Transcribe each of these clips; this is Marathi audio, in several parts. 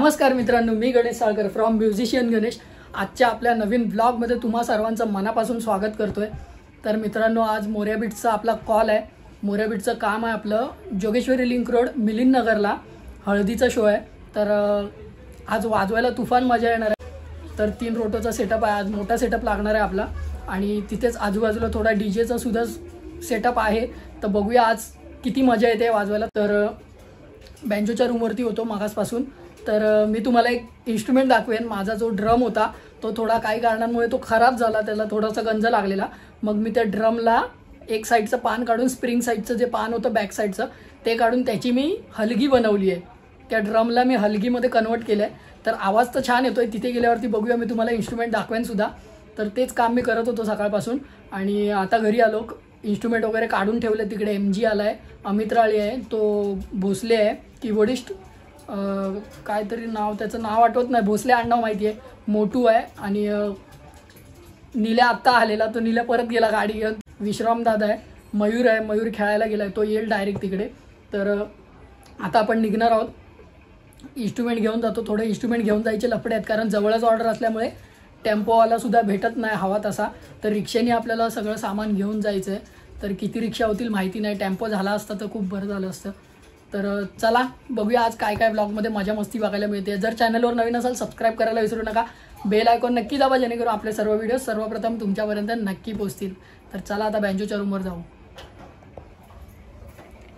नमस्कार मित्रांनो, मी गणेश साळकर फ्रॉम म्युझिशियन गणेश। आजच्या आपल्या नवीन ब्लॉगमध्ये तुम्हा सर्वांचं मनापासून स्वागत करतोय। तर मित्रांनो, आज मोरया बीट्सचा आपला कॉल आहे। मोरया बीट्सचं काम आहे आपलं जोगेश्वरी लिंक रोड मिलिंद नगरला हळदीचा शो आहे। तर आज वाजवायला तुफान मजा येणार आहे। तर 3 रोटोचा सेटअप आहे, आज मोठा सेटअप लागणार आहे आपला आणि तिथेच आजूबाजूला थोडा डीजेचा सुद्धा सेटअप आहे। तर बघूया आज किती मजा येते वाजवायला। तर बँजोच्या रूमवरती होतो मागासपासून। तर मी तुम्हाला एक इन्स्ट्रुमेंट दाखवेन। माझा जो ड्रम होता तो थोडा काही कारणांमुळे तो खराब झाला, त्याला थोडासा गंज लागलेला। मग मी त्या ड्रमला एक साईडचं पान काढून, स्प्रिंग साईडचं जे पान होतं बॅक साईडचं ते काढून त्याची मी हलगी बनवली आहे। त्या ड्रमला मी हलगीमध्ये कन्वर्ट केलं आहे। तर आवाज तर छान येतोय, तिथे गेल्यावरती बघूया, मी तुम्हाला इन्स्ट्रुमेंट दाखवेन सुद्धा। तर तेच काम मी करत होतो सकाळपासून आणि आता घरी आलो, इन्स्ट्रुमेंट वगैरे काढून ठेवले। तिकडे MG आला आहे, अमित राळे आहे, तो भोसले आहे कीबोर्डिस्ट, काहीतरी नाव, त्याचं नाव आठवत नाही, भोसले आडनाव माहिती आहे, मोटू आहे आणि नील्या आत्ता आलेला, तो नील्या परत गेला गाडी घेऊन। विश्राम दादा आहे, मयूर आहे, मयूर खेळायला गेला आहे, तो येईल डायरेक्ट तिकडे। तर आता आपण निघणार आहोत, इन्स्ट्रुमेंट घेऊन जातो। थोडे इन्स्ट्रुमेंट घेऊन जायचे लफडे आहेत, कारण जवळच ऑर्डर असल्यामुळे टेम्पोवाला सुद्धा भेटत नाही हवा तसा। तर रिक्षाने आपल्याला सगळं सामान घेऊन जायचं आहे। तर किती रिक्षा होतील माहिती नाही, टेम्पो झाला असता तर खूप बरं झालं असतं। तर चला बघूया आज काय काय ब्लॉगमध्ये मजा मस्ती बघायला मिळते। जर चॅनलवर नवीन असाल सबस्क्राईब करायला विसरू नका, बेल आयकॉन नक्की दाबा, जेणेकरून आपले सर्व व्हिडिओ सर्वप्रथम तुमच्यापर्यंत नक्की पोहोचतील। तर चला आता बँजोच्या रूमवर जाऊ।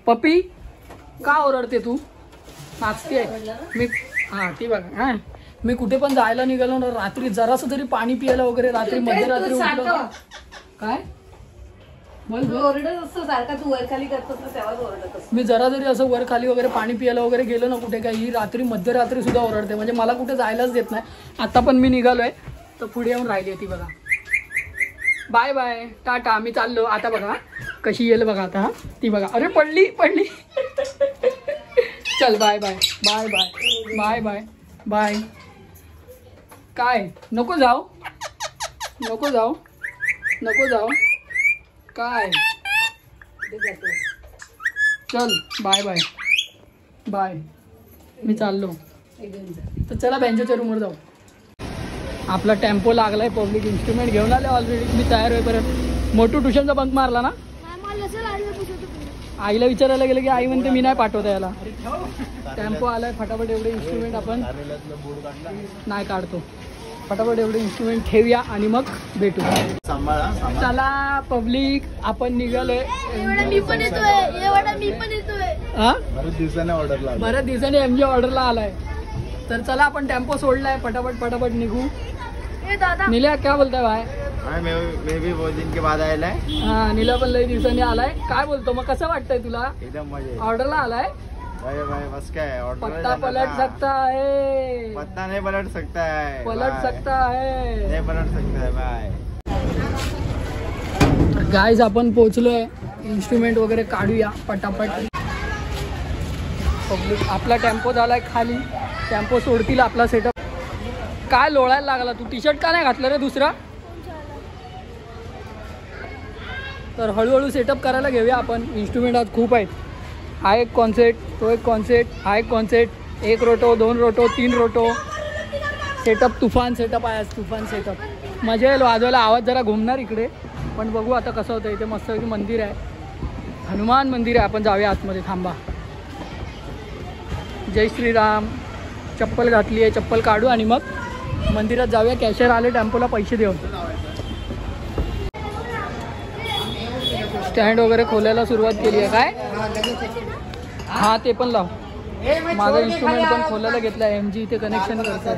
पप्पी का ओरडते तू, नाचते मी? हां ती बघा, हां मी कुठे पण जायला निघालो ना, रात्री जरासं तरी पाणी पियाला वगैरे, रात्री मध्यरात्री उठलो काय मी जरा जरी असं वर खाली वगैरे पाणी पियाला वगैरे गेलो ना कुठे, काही ही रात्री मध्यरात्री सुद्धा ओरडते। म्हणजे मला कुठे जायलाच देत नाही। आता पण मी निघालोय तर पुढे येऊन राहिली ती बघा। बाय बाय टाटा, मी चाललो आता। बघा कशी येईल बघा आता, ती बघा, अरे पडली पडली चल bye bye bye bye bye bye bye. काय नको जाऊ, नको जाऊ, नको जाऊ, काय चल बाय बाय बाय, मी चाललो। तर चला बँजोच्या रूमवर जाऊ। आपला टेम्पो लागलाय, पब्लिक इन्स्ट्रुमेंट घेऊन आले ऑलरेडी। मी तयार होई परत। मोठू ट्युशनचा बंक मारला ना, आईला विचारायला गेलं की आई म्हणते मी नाही पाठवता याला। टेम्पो आलाय, फटाफट एवढे इन्स्ट्रुमेंट आपण नाही काढतो, फटाफट एवढे इन्स्ट्रुमेंट ठेवूया आणि मग भेटू। चला पब्लिक, आपण निघालोय। बऱ्याच दिवसाने MG ऑर्डरला आलाय। तर चला आपण टेम्पो सोडलाय, फटाफट फटाफट निघू। नील्या क्या बोलताय भाई? मैं भी बहुत दिन के बाद आया है। हाँ नीला पण लई दिवसांनी आलाय। काय बोलतो मग, कसं वाटतंय तुला? एकदम मजा। ऑर्डरला आलाय भाई भाई बस क्या है, पत्ता पलट सकता है, पत्ता नहीं पलट सकता है, पलट सकता है, नहीं पलट सकता है भाई। गाइस आपण पोहोचलोय, इन्स्ट्रुमेंट वगैरे काढूया पटापट। पब्लिक आपला टेम्पो झालाय खाली, टेम्पो सोडतील आपला सेटअप। काय लोळायला लागला तू, टी शर्ट का नाही घातलं रे दुसरा? तर हळूहळू सेटअप करायला घेऊया आपण। इन्स्ट्रुमेंट आज खूप आहेत, हा एक कॉन्सेप्ट, तो एक कॉन्सेप्ट, हा एक कॉन्सेप्ट, 1 रोटो 2 रोटो 3 रोटो सेटअप। तुफान सेटअप आहे आज, तुफान सेटअप। मजा येईल वाजवायला, आवाज जरा घुमणार इकडे, पण बघू आता कसं होतं। इथे मस्तपैकी मंदिर आहे, हनुमान मंदिर आहे, आपण जाऊया आतमध्ये। थांबा, जय श्रीराम। चप्पल घातली आहे, चप्पल काढू आणि मग मंदिरात जाऊया। कॅशियर आले, टेम्पोला पैसे देऊ। स्टँड वगैरे खोलायला सुरुवात केली आहे काय? हां ते पण लाव। माझा इन्स्ट्रुमेंट पण खोलायला घेतला आहे, MG इथे कनेक्शन करतोय।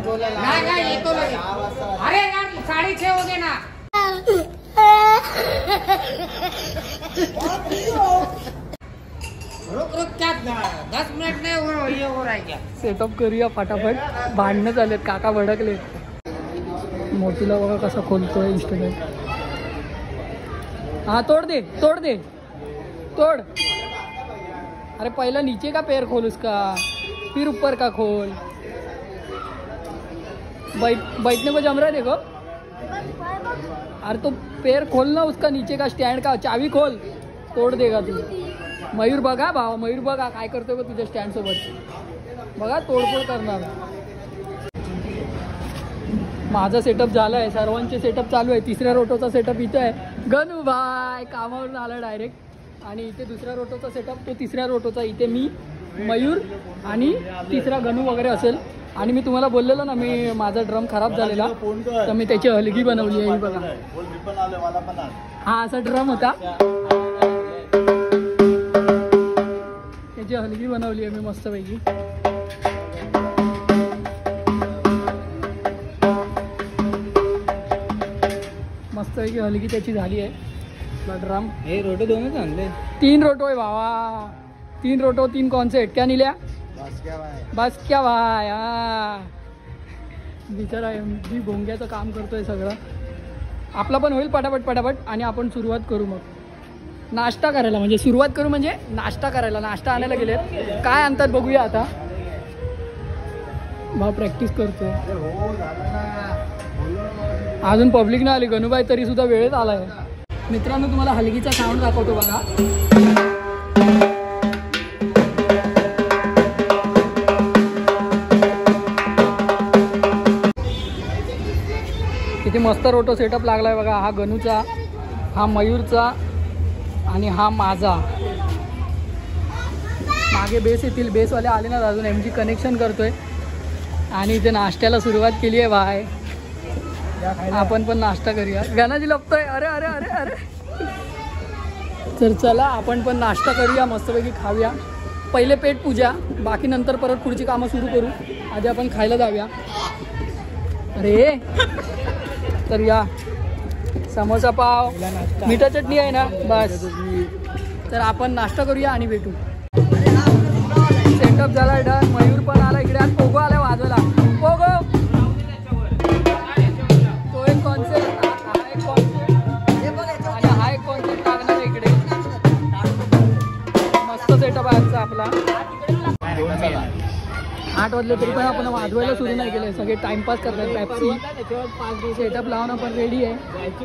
सेटअप करूया फटाफट। भांडणं झालेत, काका भडकले। मोठीला बघा कसा खोलतोय इन्स्ट्रुमेंट। हाँ तोड़ दे तोड़ दे तोड़। अरे पहला नीचे का पैर खोल उसका, फिर ऊपर का खोल। बैठने को जम रहा है देखो। अरे तो पैर खोलना उसका, नीचे का स्टैंड का, चाबी खोल, तोड़ देगा तू। मयूर बघा भाव, मयूर बघा काय करतोय बघ तुझ्या स्टँड सोबत, बघा तोडफोड करणार। माझा सेटअप झाला आहे, सर्वांचे सेटअप चालू आहे. तिसऱ्या रोटोचा सेटअप इथे आहे. गणू भाई कामावरून आला डायरेक्ट. आणि इथे दुसऱ्या रोटोचा सेटअप, तो तिसऱ्या रोटोचा. इथे मी, मयूर आणि तिसरा गणू वगैरे असेल. आणि मी तुम्हाला बोललेलो ना, मी माझा ड्रम खराब झालेला, तर मी त्याची हलगी बनवली आहे. ही बघा, हा असा ड्रम होता, त्याची हलगी बनवली आहे मी मस्तपैकी. मस्तपैकी हलगी त्याची झाली आहे. ड्रम हे रोटो दोनच आणले, 3 रोटो आहे भावा. 3 रोटो 3 कॉन्सेट क्या निल्या बस क्या भाई. हा बिचारा एमडी भोंग्याचं काम करतोय सगळं. आपला पण होईल पटापट पटापट. आणि आपण सुरुवात करू मग नाश्ता करायला. म्हणजे सुरुवात करू म्हणजे नाश्ता करायला. नाश्ता आणायला गेले, काय आणतात बघूया आता. भाऊ प्रॅक्टिस करतोय, अजून पब्लिक नाही आली. गणूबाई तरी सुद्धा वेळेत आलाय. मित्रांनो तुम्हाला हलगीचा साऊंड दाखवतो बघा. किती मस्त रोटो सेटअप लागलाय बघा. हा गणूचा, हा मयूरचा आणि हा माझा. मागे बेस येतील, बेसवाले आले ना अजून. एम जी कनेक्शन करतोय. आणि इथे नाश्त्याला सुरुवात केली आहे बाय. आपण पण नाश्ता करूया. गाणाजी लपतोय. अरे अरे अरे अरे. तर चला आपण पण नाश्ता करूया, मस्तपैकी खाऊया. पहिले पेट पूजा, बाकी नंतर परत पुढची कामं सुरू करू. आधी आपण खायला जाऊया. अरे तर या समोसा पाव, मिठा चटणी आहे ना बस. तर आपण नाश्ता करूया आणि भेटू. सेटअप झाला डन. मयूर पण आला इकडे. आज पोगो आला वाजवायला. पोगो तो एक कॉन्सेप्ट, हा एक कॉन्सेप्ट आणि हा एक कॉन्सेप्ट टाकणार आहे इकडे. मस्त सेटअप आहे आजचा आपला. 8 वाजले तरी पण आपण वाजवायला सुरू नाही केलं. सगळे टाइमपास करतात. पॅप्सी सेटअप लावून आपण रेडी आहे.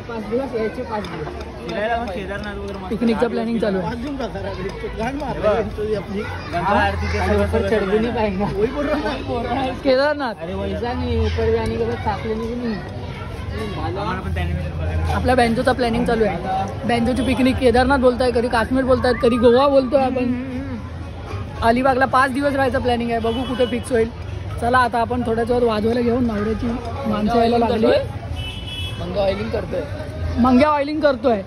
5 दिवस यायचे 5 दिवस. पिकनिकचं प्लॅनिंग चालू आहे. केदारनाथ आपल्या बँजोचा प्लॅनिंग चालू आहे. बँजोची पिकनिक केदारनाथ बोलताय, कधी काश्मीर बोलतायत, कधी गोवा बोलतोय आपण. अलिबागला 5 दिवस राहायचं प्लॅनिंग आहे. बघू कुठे फिक्स होईल. चला आता आपण थोड्याच वेळात वाजवायला घेऊन. नवऱ्याची माणसं यायला लागली. मंग्या ऑइलिंग करतोय. मंग्या ऑइलिंग करतोय.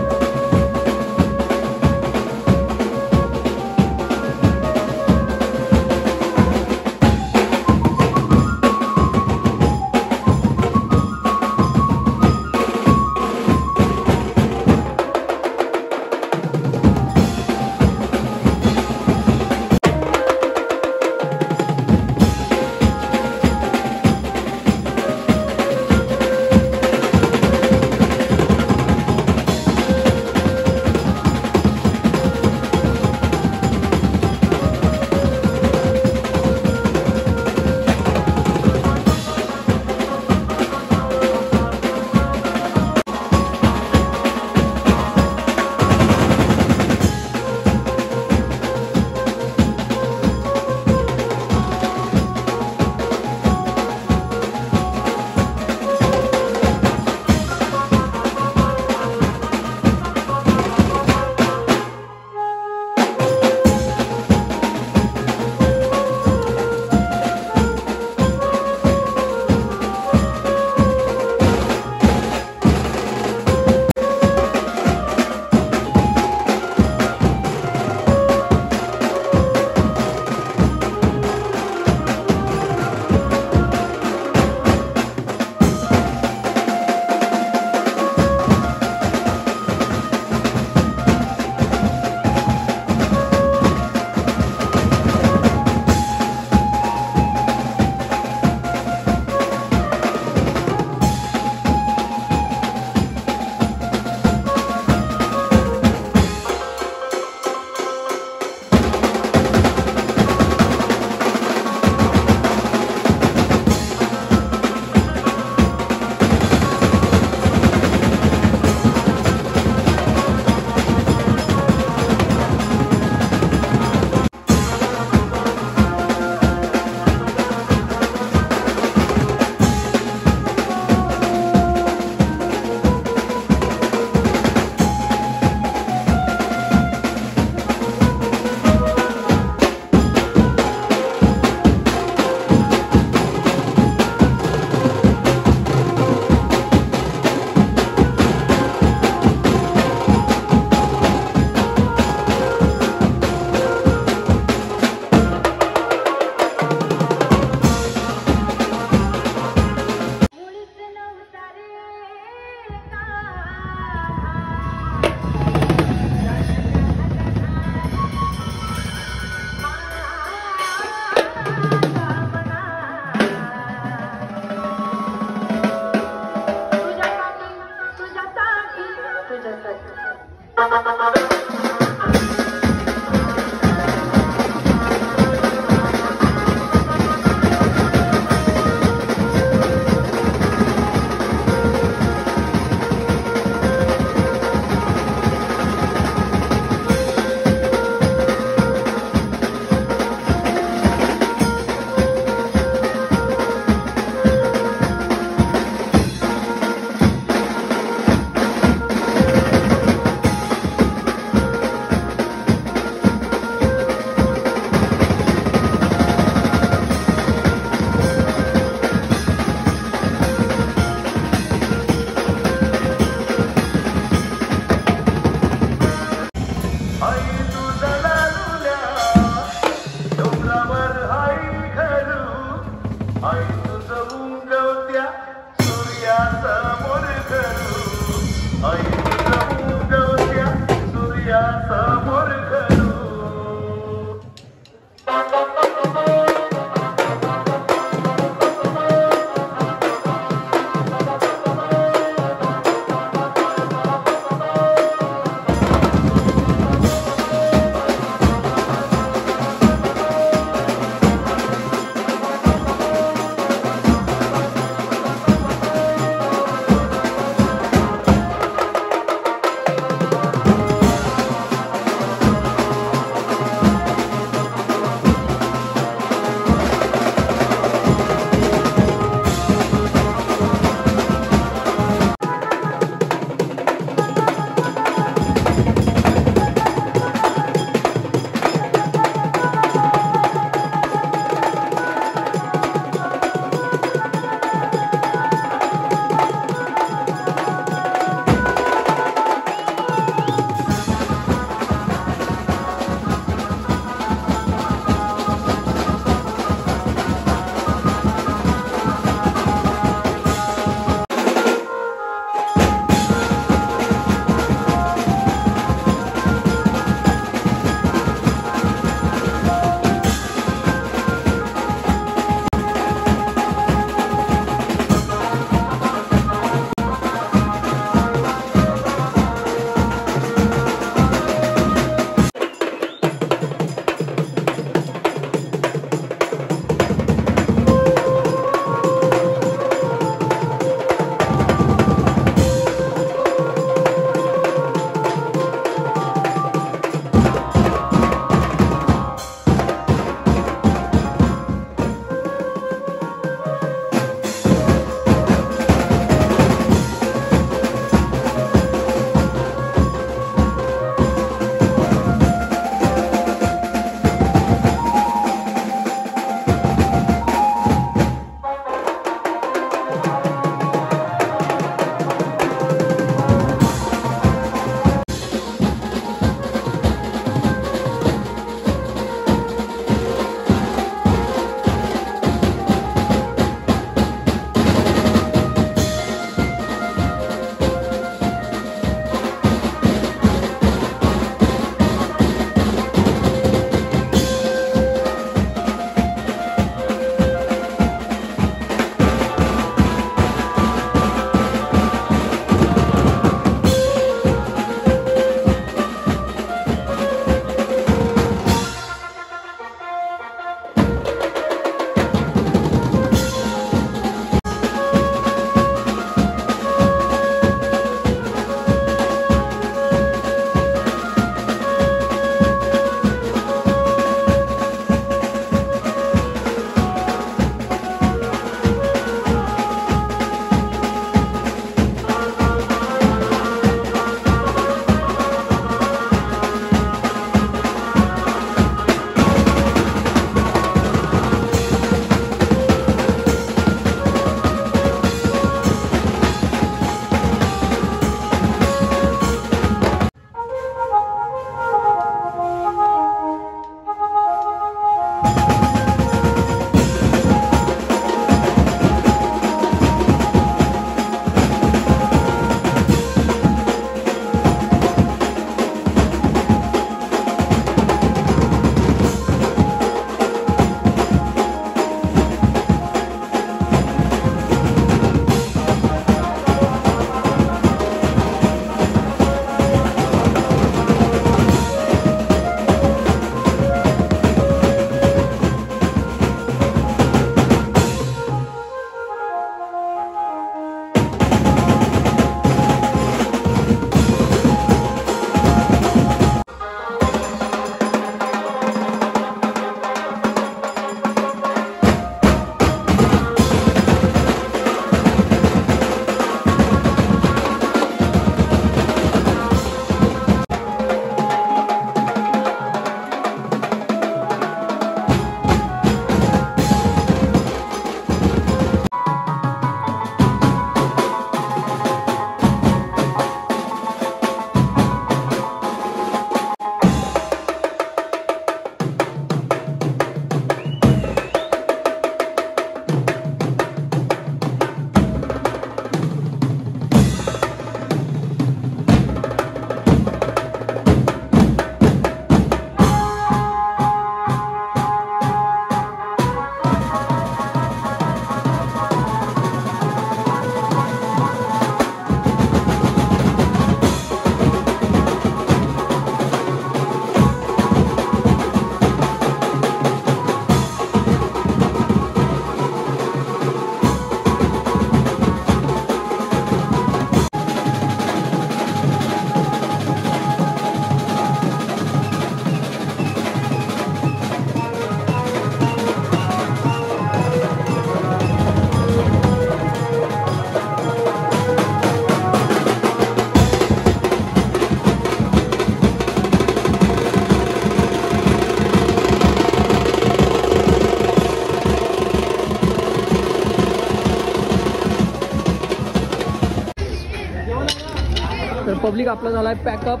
पब्लिक आपला झाला आहे पॅकअप.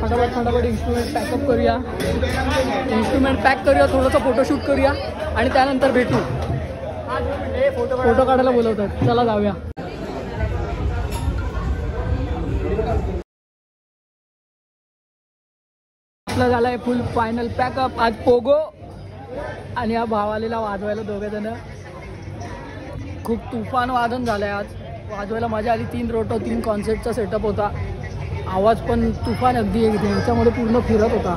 फटाफट इन्स्ट्रुमेंट पॅकअप करूया. इन्स्ट्रुमेंट पॅक करूया, थोडंसं फोटोशूट करूया आणि त्यानंतर भेटू. फोटो काढायला बोलवतात, चला जाऊया. आपला झाला आहे फुल फायनल पॅकअप. आज पोगो आणि हा भाव आलेला वाजवायला, दोघे जण. खूप तुफान वादन झालं आहे आज, वाजवायला मजा आली. 3 रोटो 3 कॉन्सर्टचा सेटअप होता. आवाज पण तुफान अगदी ह्याच्यामध्ये पूर्ण फिरत होता.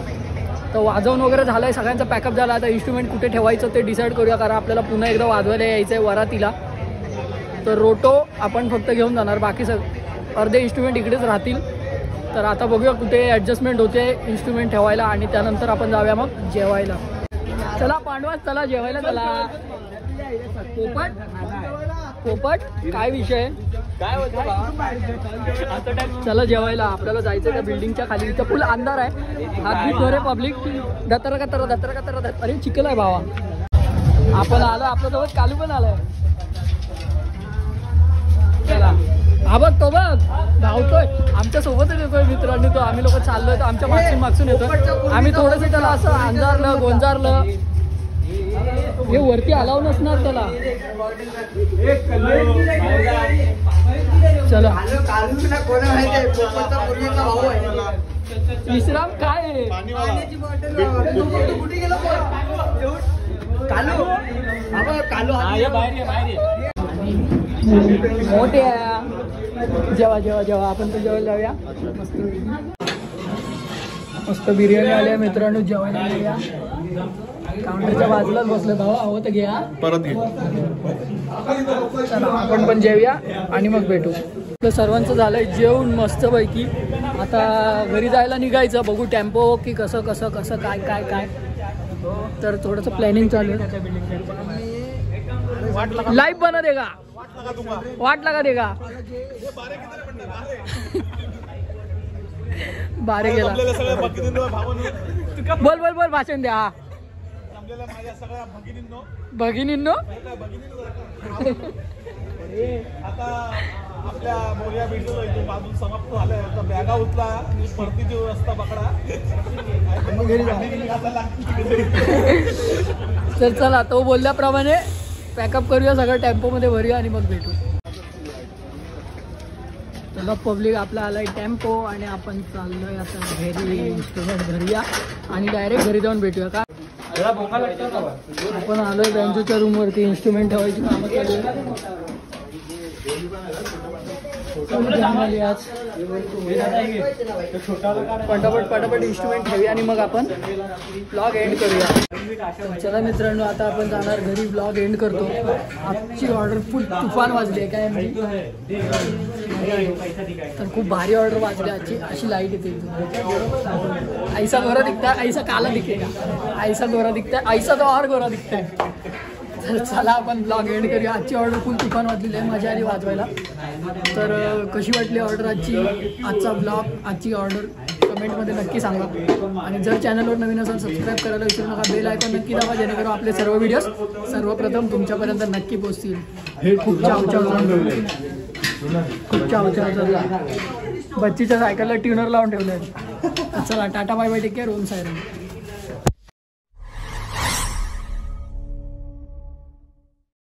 तर वाजवून वगैरे झालं आहे, सगळ्यांचा पॅकअप झाला. आता इन्स्ट्रुमेंट कुठे ठेवायचं ते डिसाईड करूया, कारण आपल्याला पुन्हा एकदा वाजवायला यायचं आहे वरातीला. तर रोटो आपण फक्त घेऊन जाणार, बाकी अर्धे इन्स्ट्रुमेंट इकडेच राहतील. तर आता बघूया कुठे ॲडजस्टमेंट होते इन्स्ट्रुमेंट ठेवायला आणि त्यानंतर आपण जाऊया मग जेवायला. चला पांडवा, चला जेवायला. चला पोपट काय विषय काय होतं. चला जेवायला, आपल्याला जायचं त्या बिल्डिंगच्या खाली. इथं फुल अंधार आहे. हात पब्लिक दत्तर. अरे चिकल आहे भावा. आपण आलो, आपल्यासोबत कालू पण आलाय. चला हा बघ, तो बघ धावतोय आमच्या सोबतच येतोय मित्रांनी. तो आम्ही लोक चाललोय, तर आमच्या मागसून येतोय. आम्ही थोडंसं त्याला असं अंधारलं गोंजारलं. हे वरती अलाव नसणार त्याला. चला विश्राम काय आहे. मोठे जेवा आपण तर जेवायला जाऊया. मस्त बिर्याणी आली आहे मित्रांनो, जेवायला जाऊया. काउंटरच्या बाजूलाच बसलं, भाऊ हवं तर घ्या, परत घे. चला आपण पण जेवूया आणि मग भेटू. आपलं सर्वांचं झालंय जेवून मस्तपैकी. आता घरी जायला निघायचं, बघू टेम्पो की कसं काय. तर थोडंसं प्लॅनिंग चालू आहे. लाईव्ह बना देगा, वाट लगा देगा. बारे गेला. बोल भाषण द्या. भगिनींनो आता आपल्या मोर्या भेटलो इथून बाजून समाप्त झालंय. आता बॅगा उचला आणि परतीची रस्ता पकडा. तर चला, तो बोलल्याप्रमाणे पॅकअप करूया, सगळं टेम्पोमध्ये भरूया आणि मग भेटू. चला पब्लिक आपला आलाय टेम्पो आणि आपण चाललोय आता घरी. इन्स्ट्रुमेंट भरूया आणि डायरेक्ट घरी जाऊन भेटूया. का आपण आलोय बँजूच्या रूमवरती. इन्स्ट्रुमेंट ठेवायची कामं चालू आहे. पटापट इन्स्ट्रुमेंट ठेवूया आणि मग आपण ब्लॉग एंड करूया. चला मित्रांनो, आता आपण जाणार घरी. ब्लॉग एंड करतो. आजची ऑर्डर फुल तुफान वाजली आहे काय म्हणजे. तर खूप भारी ऑर्डर वाजली आजची. अशी लाईट येते. ऐसा गोरा दिखता है, ऐसा काला दिखेगा. ऐसा गोरा दिखता है, ऐसा तो और गोरा दिखता है. तर चला आपण ब्लॉग एंड करूया. आजची ऑर्डर फुल तुफान वाजलेली आहे, मजा आली वाजवायला. तर कशी वाटली ऑर्डर आजची, आजचा ब्लॉग, आजची ऑर्डर कमेंटमध्ये नक्की सांगा. आणि जर चॅनलवर नवीन असेल सबस्क्राईब करायला विसरू नका. बेल आयकॉन नक्की दाबा, जेणेकरून आपले सर्व व्हिडिओज सर्वप्रथम तुमच्यापर्यंत नक्की पोहोचतील. खूप चाव बच्चीच्या सायकलला ट्युनर लावून ठेवलं आहे. चला tata bye bye, take care. Om Sairam.